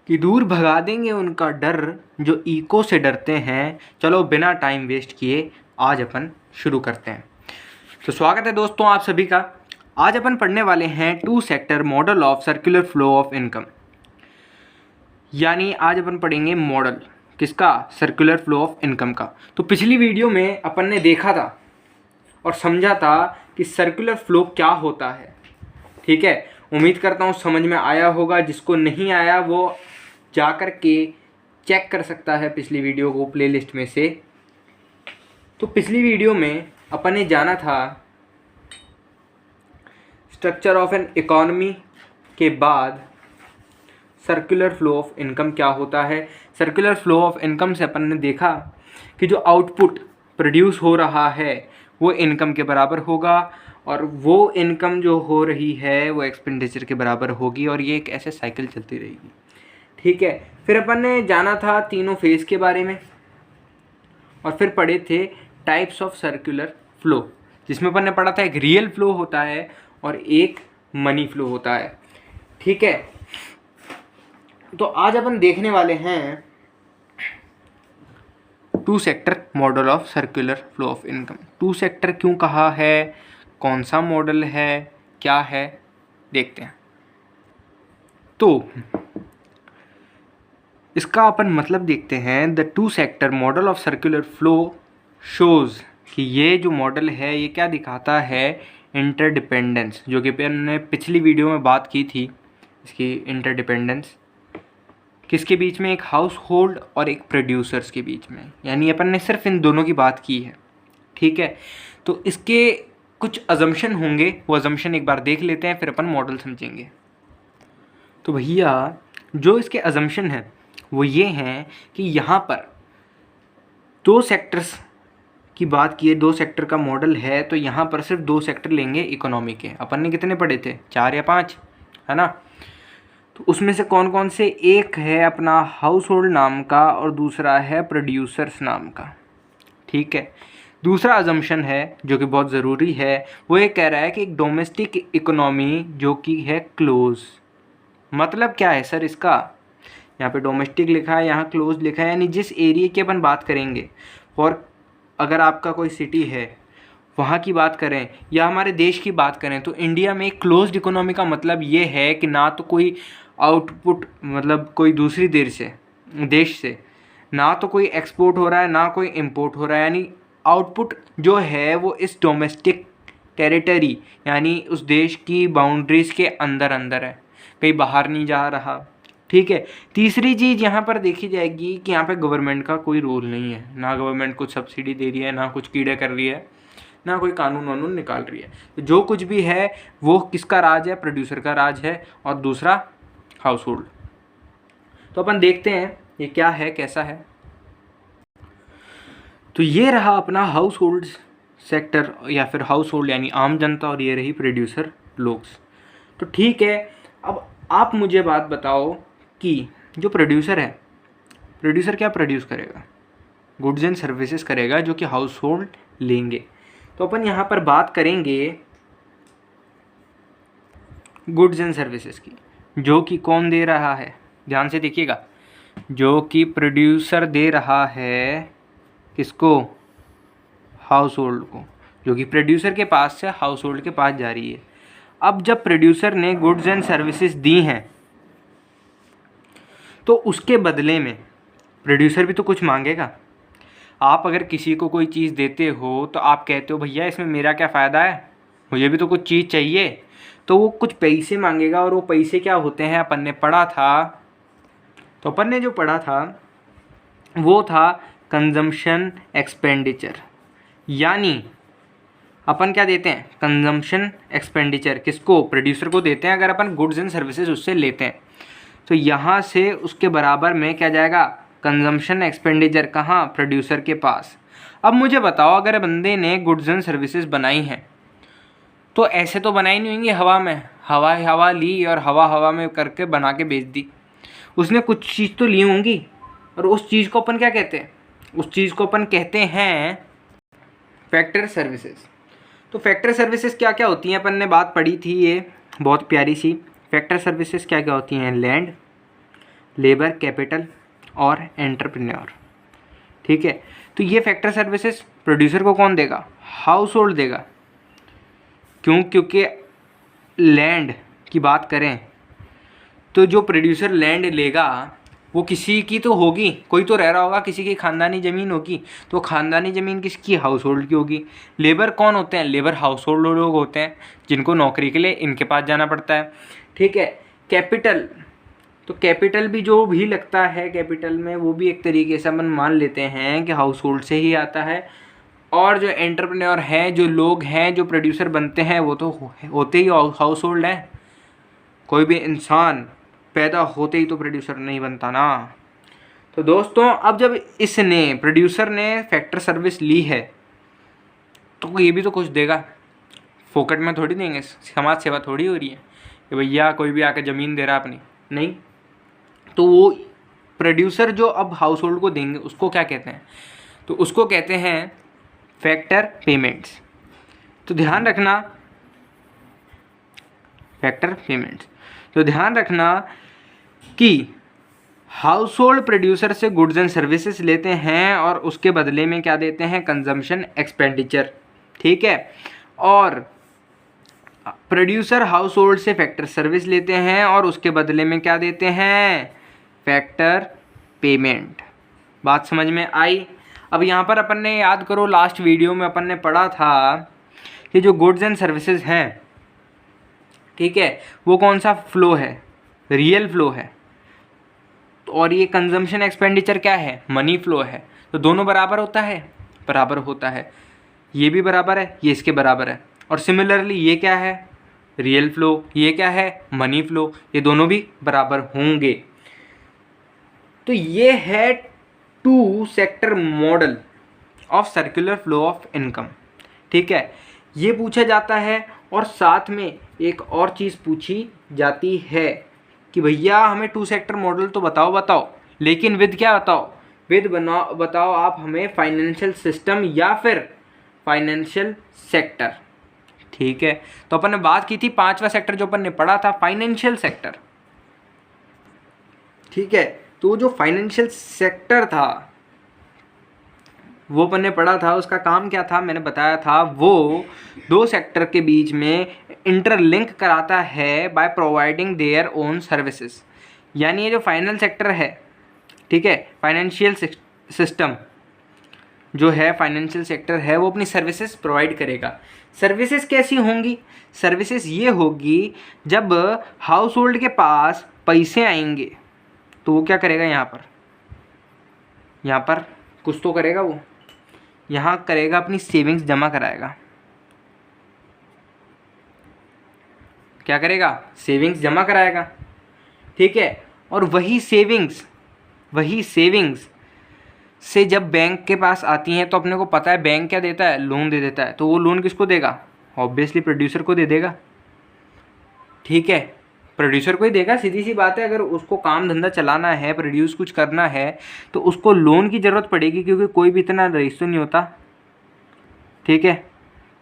कि दूर भगा देंगे उनका डर जो इको से डरते हैं। चलो बिना टाइम वेस्ट किए आज अपन शुरू करते हैं। तो स्वागत है दोस्तों आप सभी का। आज अपन पढ़ने वाले हैं two sector model of circular flow of income. यानी आज अपन पढ़ेंगे मॉडल किसका, सर्कुलर फ्लो ऑफ इनकम का। तो पिछली वीडियो में अपन ने देखा था और समझा था कि सर्कुलर फ्लो क्या होता है। ठीक है, उम्मीद करता हूँ समझ में आया होगा। जिसको नहीं आया वो जाकर के चेक कर सकता है पिछली वीडियो को प्लेलिस्ट में से। तो पिछली वीडियो में अपन ने जाना था स्ट्रक्चर ऑफ एन इकोनॉमी के बाद सर्कुलर फ्लो ऑफ इनकम क्या होता है। सर्कुलर फ्लो ऑफ इनकम से अपन ने देखा कि जो आउटपुट प्रोड्यूस हो रहा है वो इनकम के बराबर होगा और वो इनकम जो हो रही है वो एक्सपेंडिचर के बराबर होगी और ये एक ऐसे साइकिल चलती रहेगी। ठीक है, फिर अपन ने जाना था तीनों फेज के बारे में और फिर पढ़े थे टाइप्स ऑफ सर्कुलर फ्लो, जिसमें अपन ने पढ़ा था एक रियल फ्लो होता है और एक मनी फ्लो होता है। ठीक है, तो आज अपन देखने वाले हैं two sector model of circular flow of income. Two sector क्यों कहा है, कौन सा मॉडल है, क्या है, देखते हैं। तो इसका अपन मतलब देखते हैं। The two sector model of circular flow shows कि ये जो मॉडल है ये क्या दिखाता है, इंटरडिपेंडेंस, जो कि अपन ने पिछली वीडियो में बात की थी। इसकी इंटरडिपेंडेंस किसके बीच में, एक हाउस होल्ड और एक प्रोड्यूसर्स के बीच में, यानी अपन ने सिर्फ इन दोनों की बात की है। ठीक है, तो इसके कुछ अजम्पशन होंगे, वो अजम्पशन एक बार देख लेते हैं फिर अपन मॉडल समझेंगे। तो भैया जो इसके अजम्पशन हैं वो ये हैं कि यहाँ पर दो सेक्टर्स की बात की है, दो सेक्टर का मॉडल है। तो यहाँ पर सिर्फ दो सेक्टर लेंगे इकोनॉमी के। अपन ने कितने पढ़े थे, 4 या 5, है ना। तो उसमें से कौन कौन से, एक है अपना हाउस होल्ड नाम का और दूसरा है प्रोड्यूसर्स नाम का। ठीक है, दूसरा अजम्पशन है जो कि बहुत ज़रूरी है, वो ये कह रहा है कि एक डोमेस्टिक इकोनॉमी जो कि है क्लोज। मतलब क्या है सर इसका, यहाँ पे डोमेस्टिक लिखा है, यहाँ क्लोज लिखा है, यानी जिस एरिया की अपन बात करेंगे, और अगर आपका कोई सिटी है वहाँ की बात करें या हमारे देश की बात करें, तो इंडिया में एक क्लोज्ड इकोनॉमी का मतलब ये है कि ना तो कोई आउटपुट, मतलब कोई दूसरी देश से ना तो कोई एक्सपोर्ट हो रहा है ना कोई इंपोर्ट हो रहा है, यानी आउटपुट जो है वो इस डोमेस्टिक टेरिटरी यानी उस देश की बाउंड्रीज़ के अंदर अंदर है, कहीं बाहर नहीं जा रहा। ठीक है, तीसरी चीज़ यहाँ पर देखी जाएगी कि यहाँ पे गवर्नमेंट का कोई रोल नहीं है, ना गवर्नमेंट कुछ सब्सिडी दे रही है, ना कुछ कीड़े कर रही है, ना कोई कानून वानून निकाल रही है। तो जो कुछ भी है वो किसका राज है, प्रोड्यूसर का राज है, और दूसरा हाउस होल्ड। तो अपन देखते हैं ये क्या है, कैसा है। तो ये रहा अपना हाउस होल्ड सेक्टर या फिर हाउस होल्ड यानी आम जनता, और ये रही प्रोड्यूसर लोग। तो ठीक है, अब आप मुझे बात बताओ कि जो प्रोड्यूसर है, प्रोड्यूसर क्या प्रोड्यूस करेगा, गुड्स एंड सर्विसेज करेगा जो कि हाउस होल्ड लेंगे। तो अपन यहाँ पर बात करेंगे गुड्स एंड सर्विसेज की, जो कि कौन दे रहा है, ध्यान से देखिएगा, जो कि प्रोड्यूसर दे रहा है किसको, हाउस होल्ड को, जो कि प्रोड्यूसर के पास से हाउस होल्ड के पास जा रही है। अब जब प्रोड्यूसर ने गुड्स एंड सर्विसेज दी हैं तो उसके बदले में प्रोड्यूसर भी तो कुछ मांगेगा। आप अगर किसी को कोई चीज़ देते हो तो आप कहते हो भैया इसमें मेरा क्या फ़ायदा है, मुझे भी तो कुछ चीज़ चाहिए, तो वो कुछ पैसे मांगेगा। और वो पैसे क्या होते हैं, अपन ने पढ़ा था, तो अपन ने जो पढ़ा था वो था कंजम्पशन एक्सपेंडिचर, यानी अपन क्या देते हैं, कंजम्पशन एक्सपेंडिचर किसको, प्रोड्यूसर को देते हैं अगर अपन गुड्स एंड सर्विसेज उससे लेते हैं। तो यहाँ से उसके बराबर में क्या जाएगा, कंजम्पशन एक्सपेंडिचर, कहाँ, प्रोड्यूसर के पास। अब मुझे बताओ, अगर बंदे ने गुड्स एंड सर्विसेज बनाई हैं तो ऐसे तो बनाई नहीं होंगी हवा में, हवा ली और हवा में करके बना के बेच दी। उसने कुछ चीज़ तो ली होंगी, और उस चीज़ को अपन क्या कहते हैं, उस चीज़ को अपन कहते हैं फैक्टर सर्विसेज। तो फैक्टर सर्विसेज क्या क्या होती हैं, अपन ने बात पढ़ी थी ये बहुत प्यारी सी। फैक्टर सर्विसेज क्या क्या होती हैं, लैंड, लेबर, कैपिटल और एंटरप्रेन्योर। ठीक है, तो ये फैक्टर सर्विसेज प्रोड्यूसर को कौन देगा? हाउस होल्ड देगा। क्यों? क्योंकि लैंड की बात करें तो जो प्रोड्यूसर लैंड लेगा वो किसी की तो होगी, कोई तो रह रहा होगा, किसी की खानदानी ज़मीन होगी, तो खानदानी ज़मीन किसकी? हाउस होल्ड की होगी। लेबर कौन होते हैं? लेबर हाउस होल्ड लोग होते हैं जिनको नौकरी के लिए इनके पास जाना पड़ता है। ठीक है, कैपिटल, तो कैपिटल भी जो भी लगता है कैपिटल में, वो भी एक तरीके से अपन मान लेते हैं कि हाउस होल्ड से ही आता है। और जो एंटरप्रेन्योर हैं, जो लोग हैं, जो प्रोड्यूसर बनते हैं, वो तो होते ही हाउस होल्ड हैं। कोई भी इंसान पैदा होते ही तो प्रोड्यूसर नहीं बनता ना। तो दोस्तों, अब जब इसने प्रोड्यूसर ने फैक्टर सर्विस ली है तो ये भी तो कुछ देगा, फोकट में थोड़ी देंगे, समाज सेवा थोड़ी हो रही है कि भैया कोई भी आकर ज़मीन दे रहा अपनी, नहीं। तो वो प्रोड्यूसर जो अब हाउस होल्ड को देंगे उसको क्या कहते हैं? तो उसको कहते हैं फैक्टर पेमेंट्स। तो ध्यान रखना, फैक्टर पेमेंट्स, तो ध्यान रखना कि हाउस होल्ड प्रोड्यूसर से गुड्स एंड सर्विसेज लेते हैं और उसके बदले में क्या देते हैं? Consumption expenditure. ठीक है, और प्रोड्यूसर हाउस होल्ड से फैक्टर सर्विस लेते हैं और उसके बदले में क्या देते हैं? Factor payment. बात समझ में आई? अब यहाँ पर अपन ने याद करो, लास्ट वीडियो में अपन ने पढ़ा था कि जो गुड्स एंड सर्विसेज हैं, ठीक है, वो कौन सा फ्लो है? रियल फ्लो है। और ये कंजम्पशन एक्सपेंडिचर क्या है? मनी फ्लो है। तो दोनों बराबर होता है? बराबर होता है। ये भी बराबर है, ये इसके बराबर है। और सिमिलरली ये क्या है? Real flow. ये क्या है? Money flow. ये दोनों भी बराबर होंगे। तो ये है two sector model of circular flow of income. ठीक है, ये पूछा जाता है और साथ में एक और चीज़ पूछी जाती है कि भैया हमें टू सेक्टर मॉडल तो बताओ, लेकिन विद क्या बताओ? विद बताओ आप हमें फाइनेंशियल सिस्टम या फिर फाइनेंशियल सेक्टर। ठीक है, तो अपन ने बात की थी, पांचवा सेक्टर जो अपन ने पढ़ा था फाइनेंशियल सेक्टर। ठीक है, तो जो फाइनेंशियल सेक्टर था वो अपन ने पढ़ा था, उसका काम क्या था? मैंने बताया था, वो दो सेक्टर के बीच में इंटरलिंक कराता है by providing their own services. यानी ये जो फाइनल सेक्टर है, ठीक है, फाइनेंशियल सिस्टम जो है, फाइनेंशियल सेक्टर है, वो अपनी सर्विसेज प्रोवाइड करेगा। सर्विसेज कैसी होंगी? सर्विसेज ये होगी जब हाउस होल्ड के पास पैसे आएंगे तो वो क्या करेगा? यहाँ पर कुछ तो करेगा, वो यहाँ करेगा, अपनी सेविंग्स जमा कराएगा। क्या करेगा? सेविंग्स जमा कराएगा। ठीक है, और वही सेविंग्स से जब बैंक के पास आती हैं तो अपने को पता है बैंक क्या देता है? लोन दे देता है। तो वो लोन किसको देगा? ऑब्वियसली प्रोड्यूसर को दे देगा। ठीक है, प्रोड्यूसर को ही देगा, सीधी सी बात है। अगर उसको काम धंधा चलाना है, प्रोड्यूस कुछ करना है, तो उसको लोन की ज़रूरत पड़ेगी, क्योंकि कोई भी इतना रईस तो नहीं होता। ठीक है,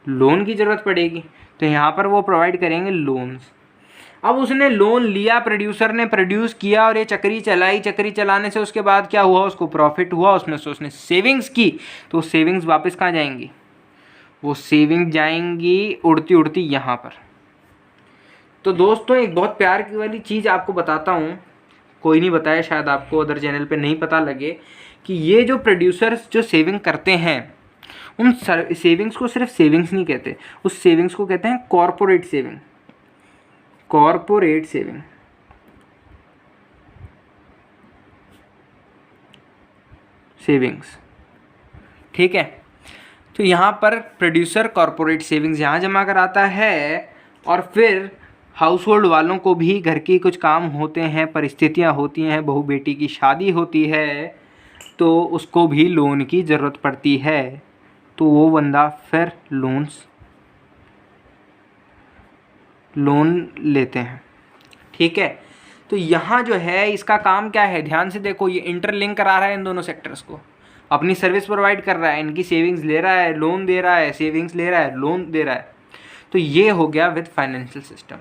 लोन की ज़रूरत पड़ेगी, तो यहाँ पर वो प्रोवाइड करेंगे लोन्स। अब उसने लोन लिया, प्रोड्यूसर ने प्रोड्यूस किया और ये चक्री चलाई, चक्री चलाने से उसके बाद क्या हुआ? उसको प्रॉफिट हुआ, उसमें से उसने सेविंग्स की, तो सेविंग्स वापस कहाँ जाएंगी? वो सेविंग जाएंगी उड़ती उड़ती यहाँ पर। तो दोस्तों, एक बहुत प्यार की वाली चीज़ आपको बताता हूँ, कोई नहीं बताया शायद आपको, अदर चैनल पे नहीं पता लगे, कि ये जो प्रोड्यूसर्स जो सेविंग करते हैं, उन सेविंग्स को सिर्फ सेविंग्स नहीं कहते, उस सेविंग्स को कहते हैं corporate saving. Corporate saving, savings. ठीक है, तो यहाँ पर प्रोड्यूसर कॉरपोरेट सेविंग्स यहाँ जमा कराता है, और फिर हाउस होल्ड वालों को भी घर के कुछ काम होते हैं, परिस्थितियाँ होती हैं, बहू बेटी की शादी होती है, तो उसको भी लोन की ज़रूरत पड़ती है, तो वो बंदा फिर लोन लेते हैं। ठीक है, तो यहाँ जो है इसका काम क्या है? ध्यान से देखो, ये इंटरलिंक करा रहा है इन दोनों सेक्टर्स को, अपनी सर्विस प्रोवाइड कर रहा है, इनकी सेविंग्स ले रहा है, लोन दे रहा है, सेविंग्स ले रहा है, लोन दे रहा है। तो ये हो गया विद फाइनेंशियल सिस्टम।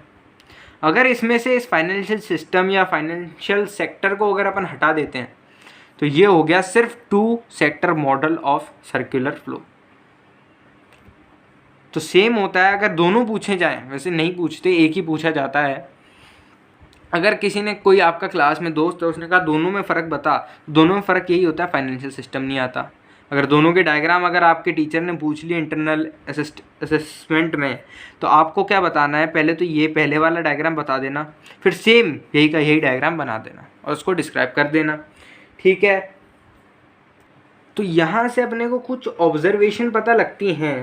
अगर इसमें से इस फाइनेंशियल सिस्टम या फाइनेंशियल सेक्टर को अगर अपन हटा देते हैं तो ये हो गया सिर्फ 2 sector model of circular flow. तो सेम होता है अगर दोनों पूछे जाएं, वैसे नहीं पूछते, एक ही पूछा जाता है। अगर किसी ने कोई आपका क्लास में दोस्त है उसने कहा दोनों में फ़र्क बता, दोनों में फ़र्क यही होता है फाइनेंशियल सिस्टम नहीं आता। अगर दोनों के डायग्राम अगर आपके टीचर ने पूछ लिए इंटरनल असेसमेंट में तो आपको क्या बताना है, पहले तो ये पहले वाला डायग्राम बता देना, फिर सेम यही का यही डायग्राम बना देना और उसको डिस्क्राइब कर देना, ठीक है। तो यहाँ से अपने को कुछ ऑब्जर्वेशन पता लगती हैं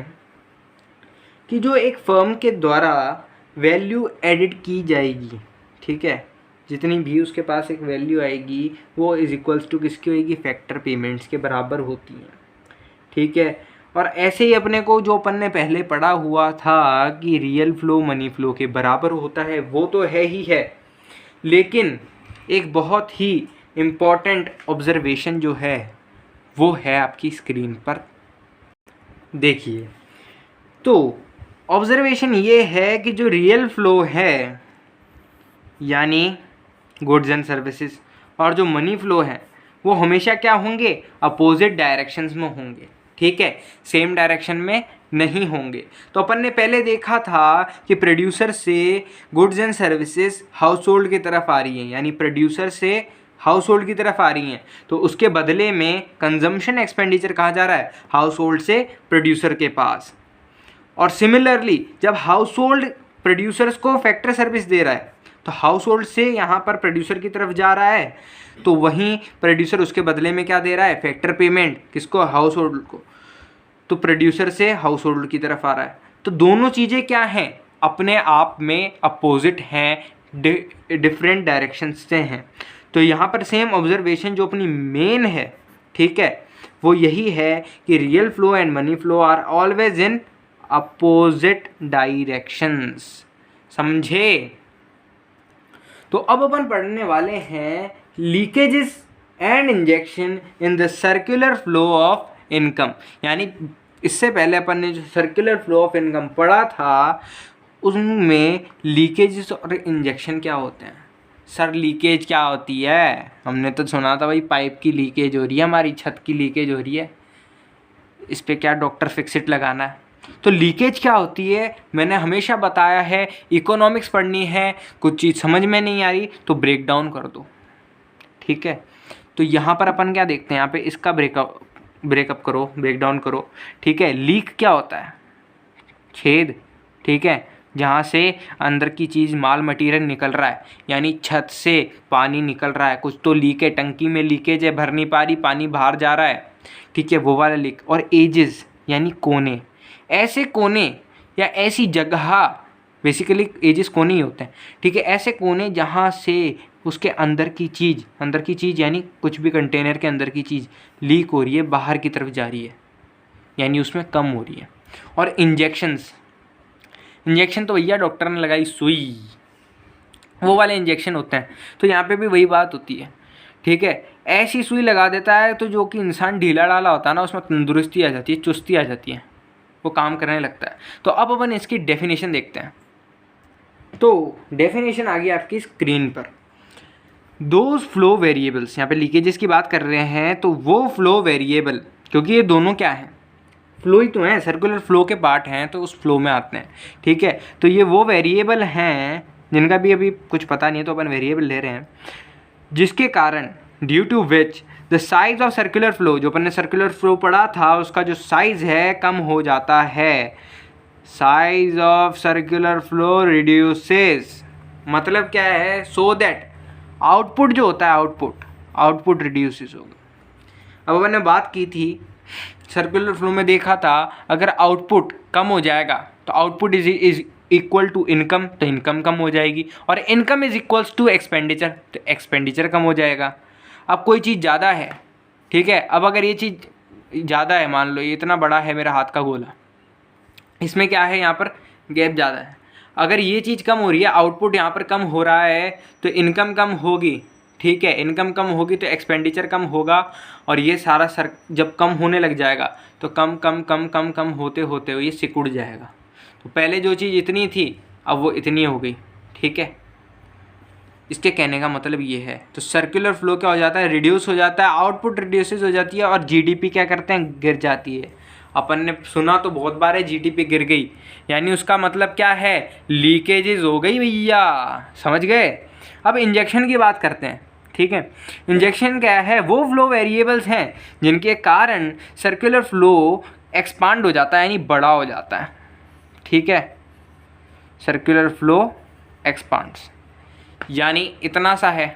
कि जो एक फर्म के द्वारा वैल्यू एडिड की जाएगी, ठीक है, जितनी भी उसके पास एक वैल्यू आएगी वो इज इक्वल्स टू किसकी होएगी, फैक्टर पेमेंट्स के बराबर होती हैं, ठीक है। और ऐसे ही अपने को जो अपन ने पहले पढ़ा हुआ था कि रियल फ्लो मनी फ्लो के बराबर होता है वो तो है ही है, लेकिन एक बहुत ही इम्पॉर्टेंट ऑब्जर्वेशन जो है वो है आपकी स्क्रीन पर देखिए। तो ऑब्जर्वेशन ये है कि जो रियल फ्लो है यानी गुड्स एंड सर्विसेज और जो मनी फ्लो है वो हमेशा क्या होंगे, अपोजिट डायरेक्शंस में होंगे, ठीक है, सेम डायरेक्शन में नहीं होंगे। तो अपन ने पहले देखा था कि प्रोड्यूसर से goods and services house hold की तरफ आ रही हैं, यानी प्रोड्यूसर से हाउस होल्ड की तरफ आ रही हैं, तो उसके बदले में कंजम्पशन एक्सपेंडिचर कहाँ जा रहा है, हाउस होल्ड से प्रोड्यूसर के पास। और सिमिलरली जब हाउस होल्ड प्रोड्यूसर्स को फैक्टर सर्विस दे रहा है तो हाउस होल्ड से यहाँ पर प्रोड्यूसर की तरफ जा रहा है, तो वहीं प्रोड्यूसर उसके बदले में क्या दे रहा है, फैक्टर पेमेंट, किसको, हाउस होल्ड को। तो प्रोड्यूसर से हाउस होल्ड की तरफ आ रहा है, तो दोनों चीज़ें क्या हैं, अपने आप में अपोजिट हैं, डिफरेंट डायरेक्शन से हैं। तो यहाँ पर सेम ऑब्जर्वेशन जो अपनी मेन है, ठीक है, वो यही है कि real flow and money flow are always in opposite directions, समझे। तो अब अपन पढ़ने वाले हैं leakages and injection in the circular flow of income. यानी इससे पहले अपन ने जो सर्कुलर फ्लो ऑफ इनकम पढ़ा था उसमें लीकेजेस और इंजेक्शन क्या होते हैं। सर लीकेज क्या होती है, हमने तो सुना था भाई पाइप की लीकेज हो रही है, हमारी छत की लीकेज हो रही है, इस पे क्या डॉक्टर फिक्सिट लगाना है। तो लीकेज क्या होती है, मैंने हमेशा बताया है, इकोनॉमिक्स पढ़नी है, कुछ चीज़ समझ में नहीं आ रही तो ब्रेक डाउन कर दो, ठीक है। तो यहाँ पर अपन क्या देखते हैं, यहाँ पे इसका ब्रेकअप करो, ब्रेक डाउन करो, ठीक है। लीक क्या होता है, छेद, ठीक है, जहाँ से अंदर की चीज़ माल मटीरियल निकल रहा है, यानी छत से पानी निकल रहा है, कुछ तो लीक है, टंकी में लीकेज है, भर नहीं पा रही, पानी बाहर जा रहा है, ठीक है, वो वाला लीक। और एजेस यानी कोने, ऐसे कोने या ऐसी जगह, बेसिकली एजेस कोने ही होते हैं, ठीक है, ऐसे कोने जहाँ से उसके अंदर की चीज़ यानी कुछ भी कंटेनर के अंदर की चीज़ लीक हो रही है, बाहर की तरफ जा रही है, यानी उसमें कम हो रही है। और इंजेक्शन तो भैया डॉक्टर ने लगाई सुई, वो वाले इंजेक्शन होते हैं। तो यहाँ पे भी वही बात होती है, ठीक है, ऐसी सुई लगा देता है तो जो कि इंसान ढीला ढाला होता है ना, उसमें तंदुरुस्ती आ जाती है, चुस्ती आ जाती है, वो काम करने लगता है। तो अब अपन इसकी डेफिनेशन देखते हैं। तो डेफिनेशन आ गई आपकी स्क्रीन पर। दोज फ्लो वेरिएबल्स, यहाँ पे लीकेजेस की बात कर रहे हैं, तो वो फ्लो वेरिएबल, क्योंकि ये दोनों क्या हैं, फ्लो ही तो हैं, सर्कुलर फ्लो के पार्ट हैं, तो उस फ्लो में आते हैं, ठीक है। तो ये वो वेरिएबल हैं जिनका भी अभी कुछ पता नहीं है, तो अपन वेरिएबल ले रहे हैं, जिसके कारण due to which the size of circular flow, जो अपन ने सर्कुलर फ्लो पढ़ा था उसका जो साइज है कम हो जाता है, size of circular flow reduces. मतलब क्या है, सो दैट आउटपुट जो होता है, आउटपुट रिड्यूसेस होगा। अब अपन ने बात की थी सर्कुलर फ्लो में, देखा था अगर आउटपुट कम हो जाएगा तो output is equal to income, तो इनकम कम हो जाएगी, और income is equals to expenditure, तो एक्सपेंडिचर कम हो जाएगा। अब कोई चीज़ ज़्यादा है, ठीक है, अब अगर ये चीज़ ज़्यादा है, मान लो ये इतना बड़ा है मेरा हाथ का गोला, इसमें क्या है, यहाँ पर गैप ज़्यादा है, अगर ये चीज़ कम हो रही है, आउटपुट यहाँ पर कम हो रहा है, तो इनकम कम होगी, ठीक है, इनकम कम होगी तो एक्सपेंडिचर कम होगा, और ये सारा जब कम होने लग जाएगा तो कम कम कम कम कम होते होते ये सिकुड़ जाएगा। तो पहले जो चीज़ इतनी थी अब वो इतनी हो गई, ठीक है, इसके कहने का मतलब ये है। तो सर्कुलर फ्लो क्या हो जाता है, रिड्यूस हो जाता है, आउटपुट रिड्यूसेस हो जाती है और जीडीपी क्या करते हैं, गिर जाती है। अपन ने सुना तो बहुत बार है जीडीपी गिर गई, यानी उसका मतलब क्या है, लीकेजेस हो गई भैया, समझ गए। अब इंजेक्शन की बात करते हैं, ठीक है। इंजेक्शन क्या है, वो फ्लो वेरिएबल्स हैं जिनके कारण सर्कुलर फ्लो एक्सपांड हो जाता है, यानी बड़ा हो जाता है, ठीक है। सर्कुलर फ्लो एक्सपांड्स यानी इतना सा है,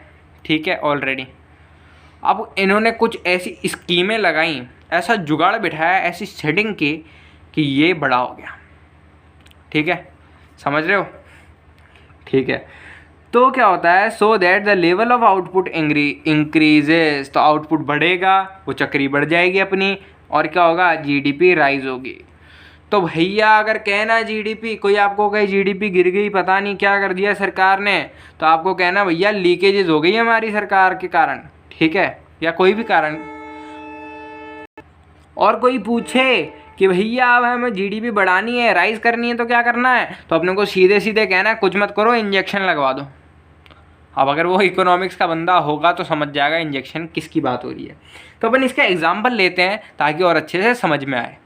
ठीक है ऑलरेडी। अब इन्होंने कुछ ऐसी स्कीमें लगाई, ऐसा जुगाड़ बिठाया, ऐसी सेटिंग की कि ये बड़ा हो गया, ठीक है, समझ रहे हो, ठीक है। तो क्या होता है, so that the level of output increases, तो आउटपुट बढ़ेगा, वो चक्री बढ़ जाएगी अपनी, और क्या होगा, जीडीपी राइज होगी। तो भैया अगर कहना जीडीपी, कोई आपको कहे जीडीपी गिर गई, पता नहीं क्या कर दिया सरकार ने, तो आपको कहना भैया लीकेजेस हो गई हमारी सरकार के कारण, ठीक है, या कोई भी कारण। और कोई पूछे कि भैया अब हमें जीडीपी बढ़ानी है, राइज करनी है, तो क्या करना है, तो अपने को सीधे सीधे कहना है कुछ मत करो, इंजेक्शन लगवा दो। अब अगर वो इकोनॉमिक्स का बंदा होगा तो समझ जाएगा इंजेक्शन किसकी बात हो रही है। तो अपन इसका एग्जाम्पल लेते हैं ताकि और अच्छे से समझ में आए।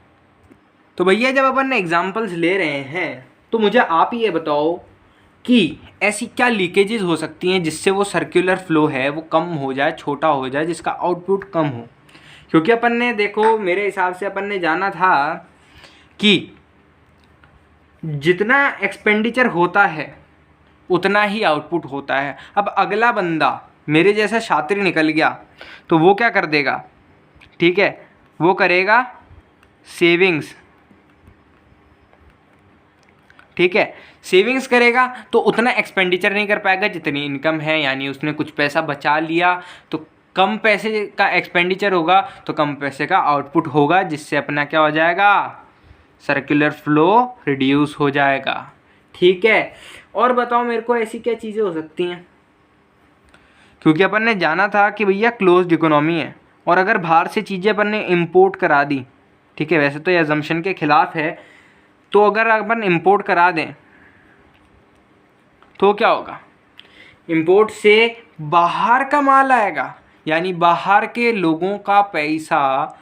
तो भैया जब अपन एग्जाम्पल्स ले रहे हैं तो मुझे आप ये बताओ कि ऐसी क्या लीकेजेस हो सकती हैं जिससे वो सर्कुलर फ्लो है वो कम हो जाए, छोटा हो जाए, जिसका आउटपुट कम हो। क्योंकि अपन ने देखो, मेरे हिसाब से अपन ने जाना था कि जितना एक्सपेंडिचर होता है उतना ही आउटपुट होता है। अब अगला बंदा मेरे जैसा शातिर निकल गया तो वो क्या कर देगा, ठीक है, वो करेगा सेविंग्स, ठीक है, सेविंग्स करेगा तो उतना एक्सपेंडिचर नहीं कर पाएगा जितनी इनकम है, यानी उसने कुछ पैसा बचा लिया तो कम पैसे का एक्सपेंडिचर होगा तो कम पैसे का आउटपुट होगा, जिससे अपना क्या हो जाएगा, सर्कुलर फ्लो रिड्यूस हो जाएगा, ठीक है। और बताओ मेरे को ऐसी क्या चीज़ें हो सकती हैं, क्योंकि अपन ने जाना था कि भैया क्लोज्ड इकोनॉमी है और अगर बाहर से चीज़ें अपन ने इम्पोर्ट करा दी, ठीक है, वैसे तो ये अजम्पशन के खिलाफ है, तो अगर अपन इम्पोर्ट करा दें तो क्या होगा, इम्पोर्ट से बाहर का माल आएगा, यानी बाहर के लोगों का पैसा,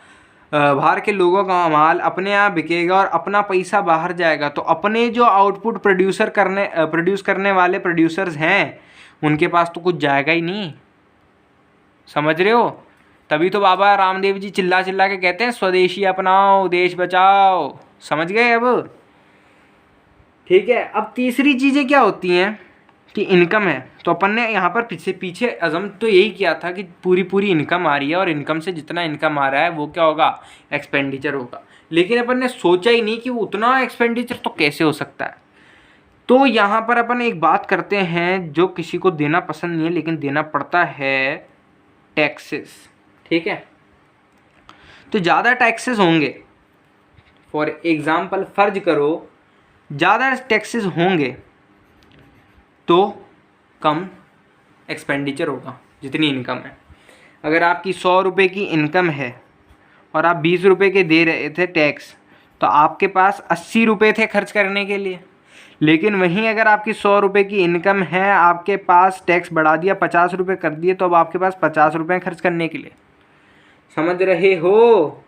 बाहर के लोगों का माल अपने यहाँ बिकेगा और अपना पैसा बाहर जाएगा, तो अपने जो आउटपुट प्रोड्यूस करने वाले प्रोड्यूसर्स हैं उनके पास तो कुछ जाएगा ही नहीं, समझ रहे हो। तभी तो बाबा रामदेव जी चिल्ला चिल्ला के कहते हैं स्वदेशी अपनाओ देश बचाओ, समझ गए अब, ठीक है। अब तीसरी चीज़ें क्या होती हैं कि इनकम है, तो अपन ने यहाँ पर पीछे अज़म तो यही किया था कि पूरी इनकम आ रही है और इनकम से जितना इनकम आ रहा है वो क्या होगा, एक्सपेंडिचर होगा, लेकिन अपन ने सोचा ही नहीं कि उतना एक्सपेंडिचर तो कैसे हो सकता है। तो यहाँ पर अपन एक बात करते हैं जो किसी को देना पसंद नहीं है लेकिन देना पड़ता है, टैक्सेस, ठीक है। तो ज़्यादा टैक्सेस होंगे, फॉर एग्ज़ाम्पल फर्ज करो ज़्यादा टैक्सेस होंगे तो कम एक्सपेंडिचर होगा जितनी इनकम है। अगर आपकी 100 रुपये की इनकम है और आप 20 रुपये के दे रहे थे टैक्स, तो आपके पास 80 रुपये थे खर्च करने के लिए। लेकिन वहीं अगर आपकी 100 रुपये की इनकम है, आपके पास टैक्स बढ़ा दिया, 50 रुपये कर दिए, तो अब आपके पास 50 रुपये खर्च करने के लिए, समझ रहे हो।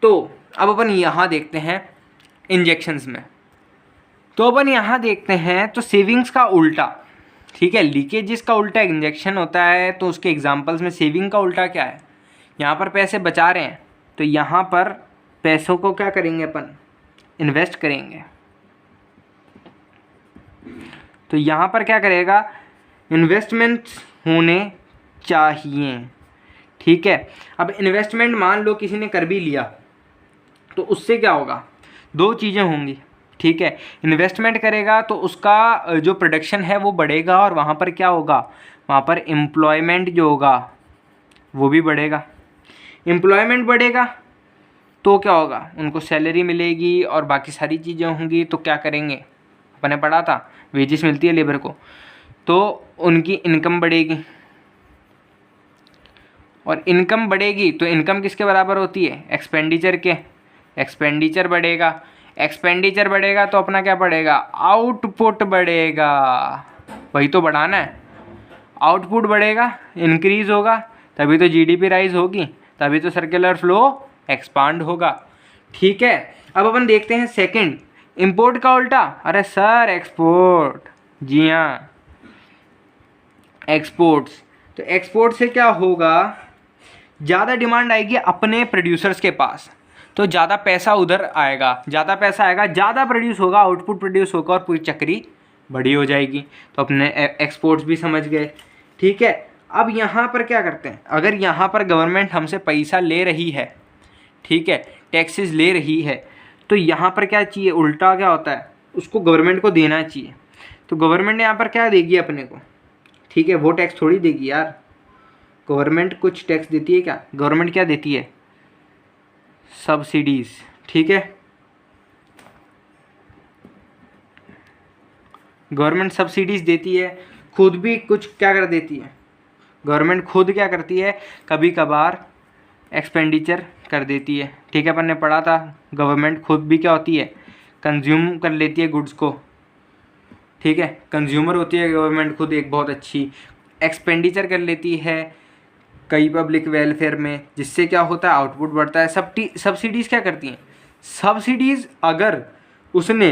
तो अब अपन यहाँ देखते हैं इंजेक्शंस में, तो अपन यहाँ देखते हैं तो सेविंग्स का उल्टा, ठीक है, लीकेजेस का उल्टा इंजेक्शन होता है। तो उसके एग्जांपल्स में सेविंग का उल्टा क्या है, यहाँ पर पैसे बचा रहे हैं तो यहाँ पर पैसों को क्या करेंगे अपन, इन्वेस्ट करेंगे। तो यहाँ पर क्या करेगा, इन्वेस्टमेंट्स होने चाहिए, ठीक है। अब इन्वेस्टमेंट मान लो किसी ने कर भी लिया तो उससे क्या होगा, दो चीज़ें होंगी, ठीक है। इन्वेस्टमेंट करेगा तो उसका जो प्रोडक्शन है वो बढ़ेगा और वहाँ पर क्या होगा, वहाँ पर एम्प्लॉयमेंट जो होगा वो भी बढ़ेगा। एम्प्लॉयमेंट बढ़ेगा तो क्या होगा, उनको सैलरी मिलेगी और बाकी सारी चीज़ें होंगी, तो क्या करेंगे, अपने पढ़ा था वेजेस मिलती है लेबर को, तो उनकी इनकम बढ़ेगी और इनकम बढ़ेगी तो इनकम किसके बराबर होती है, एक्सपेंडिचर के। एक्सपेंडिचर बढ़ेगा, एक्सपेंडिचर बढ़ेगा तो अपना क्या बढ़ेगा, आउटपुट बढ़ेगा, वही तो बढ़ाना है। आउटपुट बढ़ेगा, इंक्रीज होगा, तभी तो जीडीपी राइज होगी, तभी तो सर्कुलर फ्लो एक्सपांड होगा। ठीक है, अब अपन देखते हैं सेकंड, इंपोर्ट का उल्टा। अरे सर एक्सपोर्ट, जी हाँ एक्सपोर्ट्स। तो एक्सपोर्ट से क्या होगा, ज़्यादा डिमांड आएगी अपने प्रोड्यूसर्स के पास, तो ज़्यादा पैसा उधर आएगा, ज़्यादा पैसा आएगा, ज़्यादा प्रोड्यूस होगा, आउटपुट प्रोड्यूस होगा और पूरी चक्री बड़ी हो जाएगी। तो अपने एक्सपोर्ट्स भी समझ गए। ठीक है, अब यहाँ पर क्या करते हैं, अगर यहाँ पर गवर्नमेंट हमसे पैसा ले रही है, ठीक है, टैक्सेस ले रही है, तो यहाँ पर क्या चाहिए, उल्टा क्या होता है, उसको गवर्नमेंट को देना चाहिए। तो गवर्नमेंट यहाँ पर क्या देगी अपने को, ठीक है, वो टैक्स थोड़ी देगी यार, गवर्नमेंट कुछ टैक्स देती है क्या, गवर्नमेंट क्या देती है, सब्सिडीज़। ठीक है, गवर्नमेंट सब्सिडीज़ देती है, खुद भी कुछ क्या कर देती है, गवर्नमेंट खुद क्या करती है, कभी कभार एक्सपेंडिचर कर देती है। ठीक है, अपन ने पढ़ा था गवर्नमेंट खुद भी क्या होती है, कंज्यूम कर लेती है गुड्स को। ठीक है, कंज्यूमर होती है गवर्नमेंट खुद एक बहुत अच्छी, एक्सपेंडिचर कर लेती है कई पब्लिक वेलफेयर में, जिससे क्या होता है, आउटपुट बढ़ता है। सब्सिडीज़ क्या करती हैं, सब्सिडीज़ अगर उसने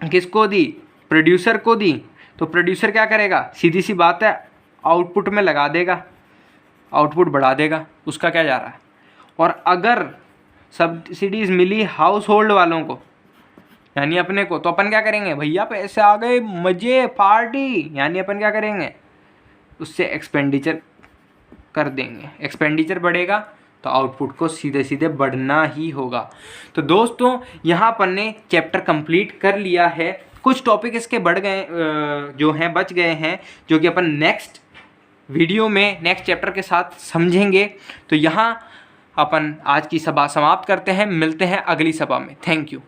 किसको दी, प्रोड्यूसर को दी, तो प्रोड्यूसर क्या करेगा, सीधी सी बात है, आउटपुट में लगा देगा, आउटपुट बढ़ा देगा, उसका क्या जा रहा है। और अगर सब्सिडीज़ मिली हाउस होल्ड वालों को, यानी अपने को, तो अपन क्या करेंगे, भैया पैसे आ गए, मज़े, पार्टी, यानी अपन क्या करेंगे, उससे एक्सपेंडिचर कर देंगे। एक्सपेंडिचर बढ़ेगा तो आउटपुट को सीधे सीधे बढ़ना ही होगा। तो दोस्तों यहाँ अपन ने चैप्टर कंप्लीट कर लिया है, कुछ टॉपिक इसके बढ़ गए जो हैं, बच गए हैं, जो कि अपन नेक्स्ट वीडियो में नेक्स्ट चैप्टर के साथ समझेंगे। तो यहाँ अपन आज की सभा समाप्त करते हैं, मिलते हैं अगली सभा में। Thank you.